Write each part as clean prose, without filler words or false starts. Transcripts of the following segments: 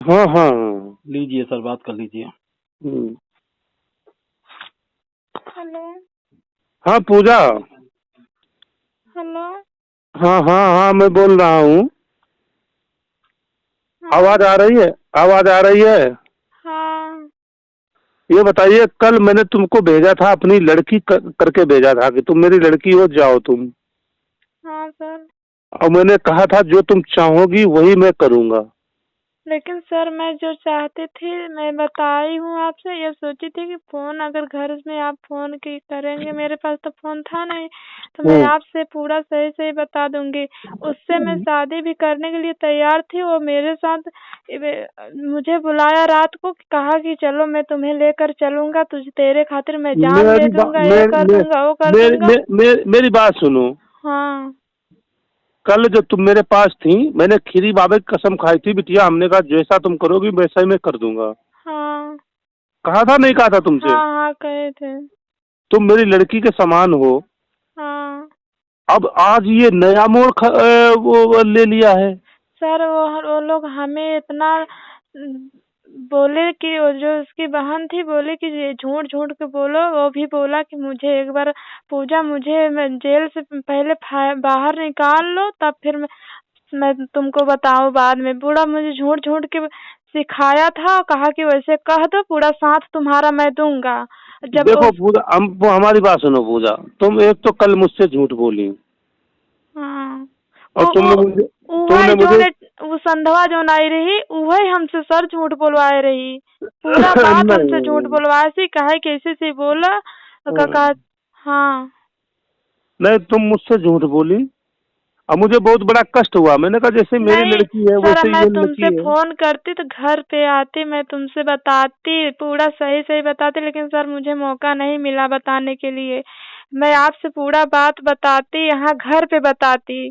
हाँ हाँ हाँ। लीजिए सर, बात कर लीजिए। हेलो। हाँ पूजा। हेलो। हाँ हाँ हाँ, मैं बोल रहा हूँ। आवाज हाँ। आ रही है? आवाज आ रही है? हाँ। ये बताइए, कल मैंने तुमको भेजा था, अपनी लड़की करके भेजा था कि तुम मेरी लड़की हो जाओ तुम। हाँ सर। और मैंने कहा था जो तुम चाहोगी वही मैं करूँगा। लेकिन सर मैं जो चाहती थी मैं बताई हूँ आपसे, ये सोची थी कि फोन अगर घर में आप फोन की करेंगे, मेरे पास तो फोन था नहीं, तो मैं आपसे पूरा सही सही बता दूंगी। उससे मैं शादी भी करने के लिए तैयार थी। वो मेरे साथ मुझे बुलाया रात को, कहा कि चलो मैं तुम्हें लेकर चलूंगा, तुझे तेरे खातिर मैं जान दे मेरी बात दूंगा, ये कर दूंगा, वो कर दूंगा। मेरी बात सुनो। हाँ। कल जब तुम मेरे पास थी, मैंने खीरी बाबा की कसम खाई थी बिटिया, हमने कहा जैसा तुम करोगी वैसा ही मैं कर दूंगा। हाँ। कहा था नहीं कहा था तुमसे? हाँ हाँ कहे थे। तुम मेरी लड़की के समान हो। हाँ अब आज ये नया मोड़ वो ले लिया है। सर, वो लोग हमें इतना बोले कि वो जो उसकी बहन थी बोले कि ये झूठ झूठ के बोलो। वो भी बोला कि मुझे एक बार पूजा, मुझे मैं जेल से पहले बाहर निकाल लो, तब फिर मैं तुमको बताऊं बाद में। पूरा मुझे झूठ झूठ के सिखाया था, कहा कि वैसे कह दो, पूरा साथ तुम्हारा मैं दूंगा। जब देखो पूजा, हमारी बात सुनो पूजा, तुम एक तो कल मुझसे झूठ बोली, हाँ, और तुमने वही जो मुझे ने वो संधवा जो आई रही, वही हमसे सर झूठ बोलवाए रही। पूरा बात हमसे झूठ नहीं बोलवाए सी, कहे कैसे से बोला कहा। हाँ। नहीं, तुम मुझसे झूठ बोली और मुझे बहुत बड़ा कष्ट हुआ। मैंने कहा जैसे मेरी नहीं लड़की है सर, वैसे ही मैं ये तुमसे लड़की है। फोन करती तो घर पे आती, मैं तुमसे बताती, पूरा सही सही बताती, लेकिन सर मुझे मौका नहीं मिला बताने के लिए। मैं आपसे पूरा बात बताती, यहाँ घर पे बताती,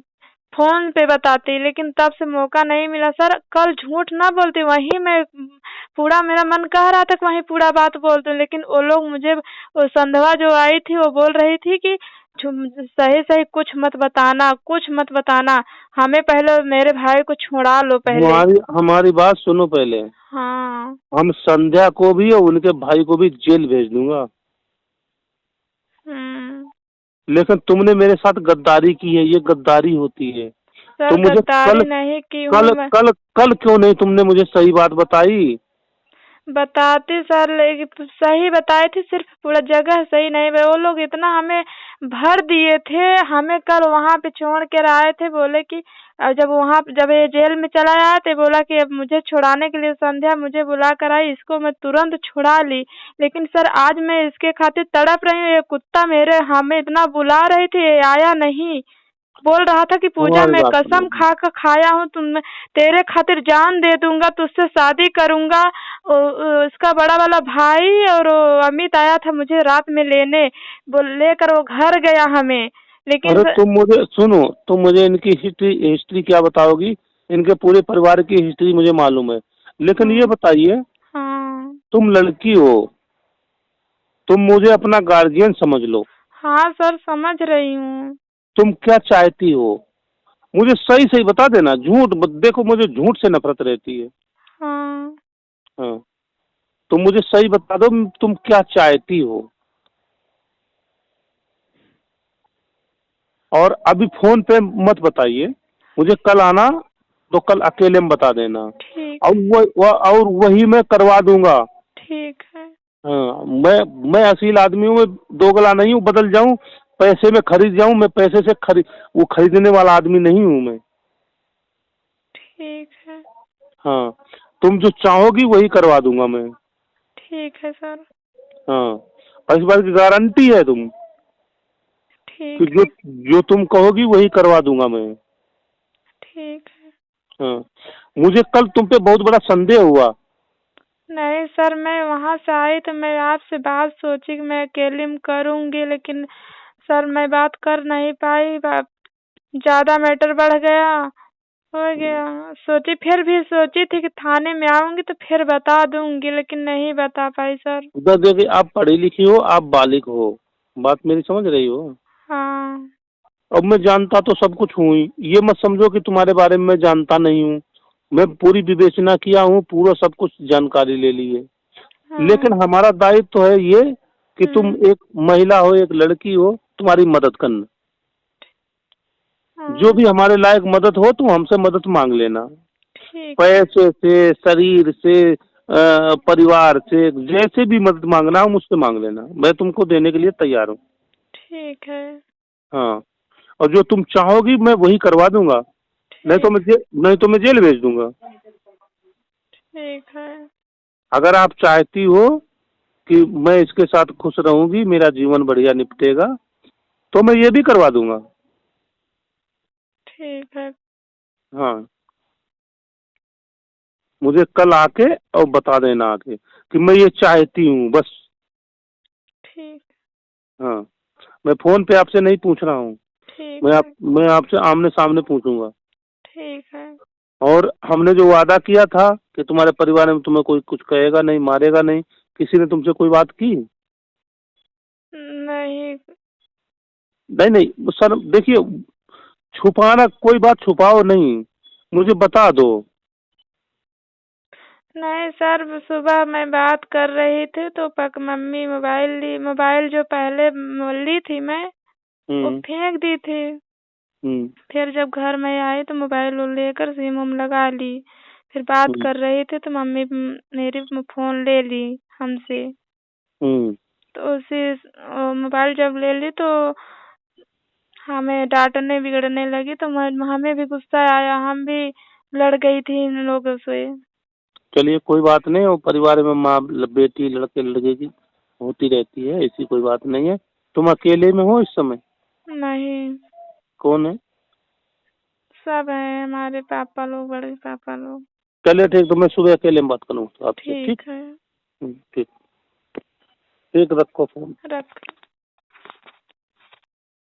फोन पे बताती, लेकिन तब से मौका नहीं मिला। सर कल झूठ ना बोलती, वहीं मैं पूरा मेरा मन कह रहा था कि वहीं पूरा बात बोलती, लेकिन वो लोग मुझे, वो संधवा जो आई थी वो बोल रही थी कि सही सही कुछ मत बताना, कुछ मत बताना, हमें पहले मेरे भाई को छुड़ा लो पहले। हमारी हमारी बात सुनो पहले। हाँ। हम संध्या को भी और उनके भाई को भी जेल भेज दूंगा। हम्म। लेकिन तुमने मेरे साथ गद्दारी की है, ये गद्दारी होती है। सर तुम मुझे कल गद्दारी नहीं की हूँ कल मैं। कल कल क्यों नहीं तुमने मुझे सही बात बताई? बताती सर, लेकिन सही बताई थी, सिर्फ पूरा जगह सही नहीं। वो लोग इतना हमें भर दिए थे, हमें कल वहाँ पे छोड़ कर आए थे, बोले कि जब ये जेल में चला आया तो बोला कि अब मुझे छुड़ाने के लिए संध्या मुझे बुला कर आई, इसको मैं तुरंत छुड़ा ली। लेकिन सर आज मैं इसके खातिर तड़प रही हूँ। ये कुत्ता मेरे हमें इतना बुला रही थी, ये आया नहीं। बोल रहा था कि पूजा हमारी मैं बात कसम सुनो। खा कर खाया हूँ, तुम तेरे खातिर जान दे दूंगा, तुझसे शादी करूंगा। उसका बड़ा वाला भाई और वो अमित आया था मुझे रात में लेने, लेकर वो घर गया हमें। लेकिन अरे तुम मुझे सुनो, तुम मुझे इनकी हिस्ट्री हिस्ट्री क्या बताओगी? इनके पूरे परिवार की हिस्ट्री मुझे मालूम है। लेकिन ये हाँ। बताइए, हाँ। तुम लड़की हो, तुम मुझे अपना गार्जियन समझ लो। हाँ सर समझ रही हूँ। तुम क्या चाहती हो मुझे सही सही बता देना। झूठ देखो, मुझे झूठ से नफरत रहती है। हाँ। हाँ, तुम मुझे सही बता दो, तुम क्या चाहती हो। और अभी फोन पे मत बताइए, मुझे कल आना तो कल अकेले में बता देना। ठीक। और और वही मैं करवा दूंगा। ठीक है। हाँ, मैं असील आदमी हूँ, मैं दोगला नहीं हूँ, बदल जाऊं पैसे में खरीद जाऊं। मैं पैसे से वो खरीदने वाला आदमी नहीं हूँ मैं। ठीक है। हाँ, तुम जो चाहोगी वही करवा दूंगा मैं। ठीक है सर। हाँ, और इस बात की गारंटी है तुम कि ठीक जो है। जो तुम कहोगी वही करवा दूंगा मैं। ठीक है। हाँ, मुझे कल तुम पे बहुत बड़ा संदेह हुआ। नहीं सर, मैं वहाँ से आई तो मैं आपसे बात सोची कि मैं अकेले में करूँगी, लेकिन सर मैं बात कर नहीं पाई। ज़्यादा मैटर बढ़ गया, हो गया। फिर भी सोची थी कि थाने में आऊँगी तो फिर बता दूँगी, लेकिन नहीं बता पाई सर। उधर देखिए, आप पढ़ी लिखी हो, आप बालिग हो, बात मेरी समझ रही हो? हाँ। अब मैं जानता तो सब कुछ हूँ ही, ये मत समझो कि तुम्हारे बारे में मैं जानता नहीं हूँ। मैं पूरी विवेचना किया हूँ, पूरा सब कुछ जानकारी ले ली है। हाँ। लेकिन हमारा दायित्व तो है ये कि तुम एक महिला हो, एक लड़की हो, तुम्हारी मदद करना। हाँ। जो भी हमारे लायक मदद हो तुम हमसे मदद मांग लेना, ठीक। पैसे से, शरीर से, परिवार से, जैसे भी मदद मांगना हो मुझसे मांग लेना, मैं तुमको देने के लिए तैयार हूँ। ठीक है। हाँ, और जो तुम चाहोगी मैं वही करवा दूंगा, ठीक। नहीं तो मैं जेल भेज दूंगा। ठीक है। अगर आप चाहती हो कि मैं इसके साथ खुश रहूंगी, मेरा जीवन बढ़िया निपटेगा, तो मैं ये भी करवा दूंगा। ठीक है। हाँ, मुझे कल आके और बता देना आके कि मैं ये चाहती हूँ बस। ठीक। हाँ, मैं फोन पे आपसे नहीं पूछ रहा हूँ, ठीक है। मैं आपसे आमने सामने पूछूंगा। ठीक है। और हमने जो वादा किया था कि तुम्हारे परिवार में तुम्हें कोई कुछ कहेगा नहीं, मारेगा नहीं, किसी ने तुमसे कोई बात की? नहीं। नहीं नहीं सर, देखिए, छुपाना, कोई बात छुपाओ नहीं, मुझे बता दो। नहीं सर, सुबह मैं बात कर रही थी तो मम्मी मोबाइल जो पहले ली थी मैं, वो हम्म। फेंक दी थी। हम्म। फिर जब घर में आई तो मोबाइल लेकर सिम लगा ली। फिर बात हम्म। कर रही थी तो मम्मी मेरी फोन ले ली हमसे। हम्म। तो उसी मोबाइल जब ले ली तो हमें डांटने बिगड़ने लगी, तो हमें भी गुस्सा आया, हम भी लड़ गई थी इन लोगों से। चलिए कोई बात नहीं, वो परिवार में माँ बेटी लड़के लड़के की होती रहती है, ऐसी कोई बात नहीं है। तुम अकेले में हो इस समय? नहीं, कौन है? सब है, हमारे पापा लोग, बड़े पापा लोग। चलिए ठीक, तो मैं सुबह अकेले में बात करूँ आपसे, ठीक? ठीक है। ठीक। ठीक, रखो फोन। रख।